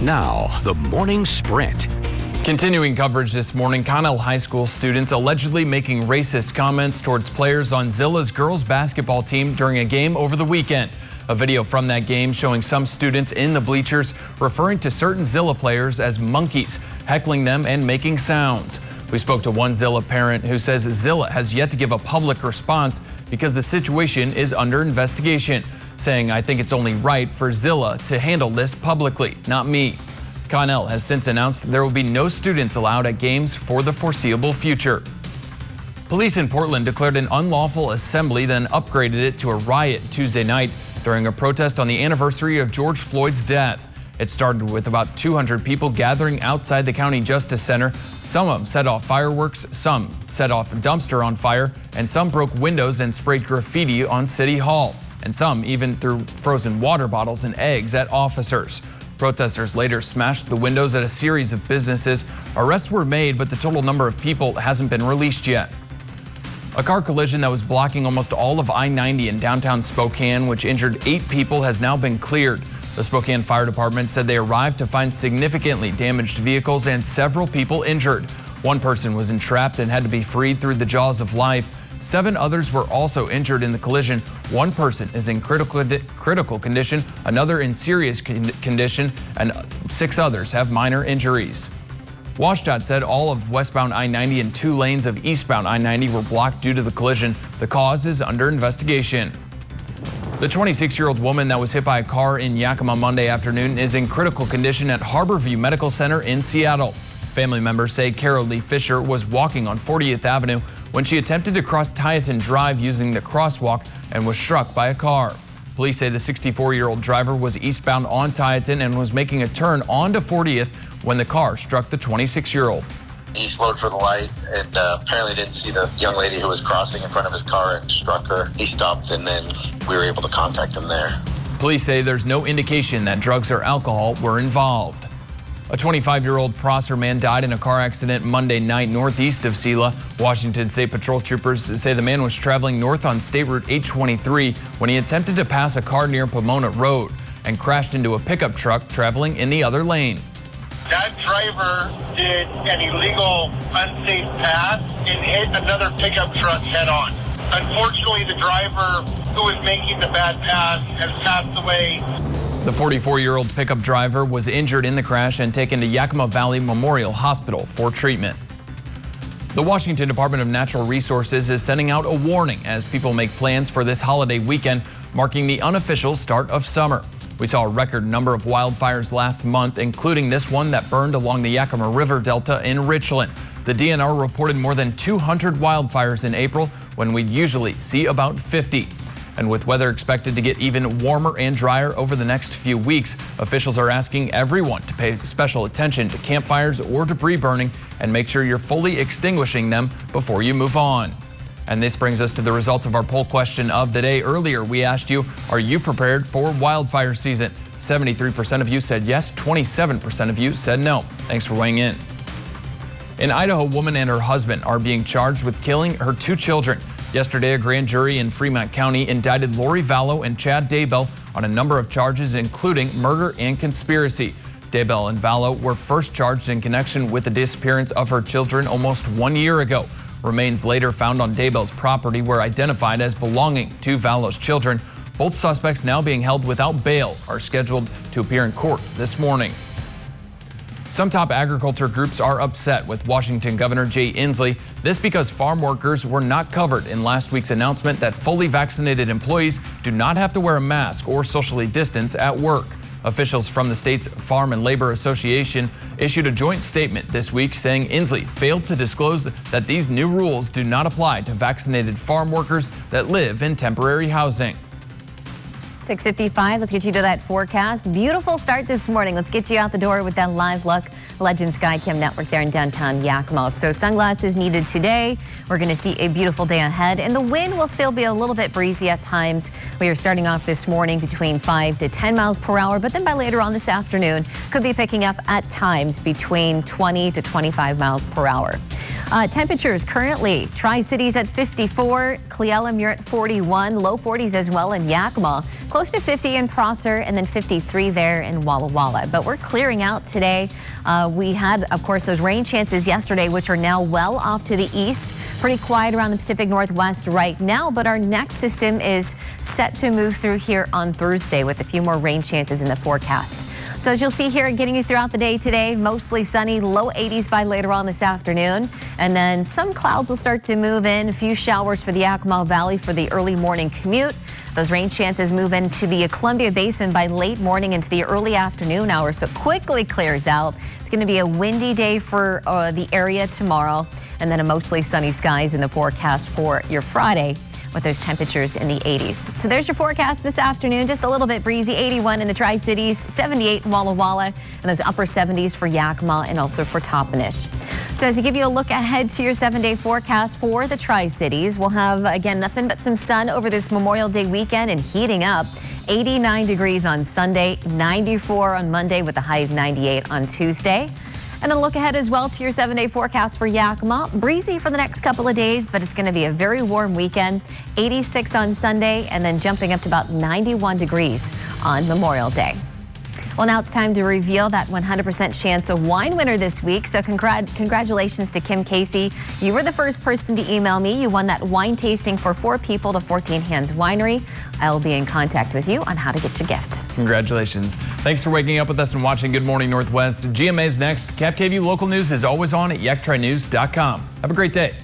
Now, the morning sprint. Continuing coverage this morning, Connell High School students allegedly making racist comments towards players on Zilla's girls basketball team during a game over the weekend. A video from that game showing some students in the bleachers referring to certain Zilla players as monkeys, heckling them and making sounds. We spoke to one Zilla parent who says Zilla has yet to give a public response because the situation is under investigation, saying, "I think it's only right for Zilla to handle this publicly, not me." Connell has since announced there will be no students allowed at games for the foreseeable future. Police in Portland declared an unlawful assembly, then upgraded it to a riot Tuesday night during a protest on the anniversary of George Floyd's death. It started with about 200 people gathering outside the County Justice Center. Some of them set off fireworks, some set off a dumpster on fire, and some broke windows and sprayed graffiti on City Hall. And some even threw frozen water bottles and eggs at officers. Protesters later smashed the windows at a series of businesses. Arrests were made, but the total number of people hasn't been released yet. A car collision that was blocking almost all of I-90 in downtown Spokane, which injured 8 people, has now been cleared. The Spokane Fire Department said they arrived to find significantly damaged vehicles and several people injured. One person was entrapped and had to be freed through the jaws of life. 7 others were also injured in the collision. One person is in critical condition, another in serious condition, and 6 others have minor injuries. WashDOT said all of westbound I-90 and 2 lanes of eastbound I-90 were blocked due to the collision. The cause is under investigation. The 26-year-old woman that was hit by a car in Yakima Monday afternoon is in critical condition at Harborview Medical Center in Seattle. Family members say Carol Lee Fischer was walking on 40th Avenue when she attempted to cross Tieton Drive using the crosswalk and was struck by a car. Police say the 64-year-old driver was eastbound on Tieton and was making a turn onto 40th when the car struck the 26-year-old. He slowed for the light and apparently didn't see the young lady who was crossing in front of his car and struck her. He stopped and then we were able to contact him there. Police say there's no indication that drugs or alcohol were involved. A 25-year-old Prosser man died in a car accident Monday night northeast of Selah. Washington State Patrol troopers say the man was traveling north on State Route 823 when he attempted to pass a car near Pomona Road and crashed into a pickup truck traveling in the other lane. That driver did an illegal, unsafe pass and hit another pickup truck head on. Unfortunately, the driver who was making the bad pass has passed away. The 44-year-old pickup driver was injured in the crash and taken to Yakima Valley Memorial Hospital for treatment. The Washington Department of Natural Resources is sending out a warning as people make plans for this holiday weekend, marking the unofficial start of summer. We saw a record number of wildfires last month, including this one that burned along the Yakima River Delta in Richland. The DNR reported more than 200 wildfires in April, when we usually see about 50. And with weather expected to get even warmer and drier over the next few weeks, officials are asking everyone to pay special attention to campfires or debris burning and make sure you're fully extinguishing them before you move on. And this brings us to the results of our poll question of the day. Earlier, we asked you, are you prepared for wildfire season? 73% of you said yes, 27% of you said no. Thanks for weighing in. An Idaho woman and her husband are being charged with killing her 2 children. Yesterday, a grand jury in Fremont County indicted Lori Vallow and Chad Daybell on a number of charges, including murder and conspiracy. Daybell and Vallow were first charged in connection with the disappearance of her children almost 1 year ago. Remains later found on Daybell's property were identified as belonging to Vallow's children. Both suspects, now being held without bail, are scheduled to appear in court this morning. Some top agriculture groups are upset with Washington Governor Jay Inslee. This because farm workers were not covered in last week's announcement that fully vaccinated employees do not have to wear a mask or socially distance at work. Officials from the state's Farm and Labor Association issued a joint statement this week saying Inslee failed to disclose that these new rules do not apply to vaccinated farm workers that live in temporary housing. 6:55, let's get you to that forecast. Beautiful start this morning. Let's get you out the door with that live look. Legend Skycam Network there in downtown Yakima. So sunglasses needed today. We're going to see a beautiful day ahead, and the wind will still be a little bit breezy at times. We are starting off this morning between 5 to 10 miles per hour, but then by later on this afternoon, could be picking up at times between 20 to 25 miles per hour. Temperatures currently, Tri-Cities at 54, Cle Elum, you're at 41, low 40s as well in Yakima, close to 50 in Prosser, and then 53 there in Walla Walla. But we're clearing out today. We had, of course, those rain chances yesterday, which are now well off to the east. Pretty quiet around the Pacific Northwest right now, but our next system is set to move through here on Thursday with a few more rain chances in the forecast. So as you'll see here, getting you throughout the day today, mostly sunny, low 80s by later on this afternoon. And then some clouds will start to move in, a few showers for the Yakima Valley for the early morning commute. Those rain chances move into the Columbia Basin by late morning into the early afternoon hours, but quickly clears out. It's going to be a windy day for the area tomorrow, and then a mostly sunny skies in the forecast for your Friday, with those temperatures in the 80s. So there's your forecast this afternoon. Just a little bit breezy, 81 in the Tri-Cities, 78 in Walla Walla, and those upper 70s for Yakima and also for Toppenish. So as I give you a look ahead to your 7-day forecast for the Tri-Cities, we'll have, again, nothing but some sun over this Memorial Day weekend and heating up. 89 degrees on Sunday, 94 on Monday with a high of 98 on Tuesday. And then look ahead as well to your 7-day forecast for Yakima. Breezy for the next couple of days, but it's going to be a very warm weekend. 86 on Sunday and then jumping up to about 91 degrees on Memorial Day. Well, now it's time to reveal that 100% chance of wine winner this week. So congratulations to Kim Casey. You were the first person to email me. You won that wine tasting for 4 people to 14 Hands Winery. I'll be in contact with you on how to get your gift. Congratulations. Thanks for waking up with us and watching Good Morning Northwest. GMA's next. Cap KVU local news is always on at yaktrinews.com. Have a great day.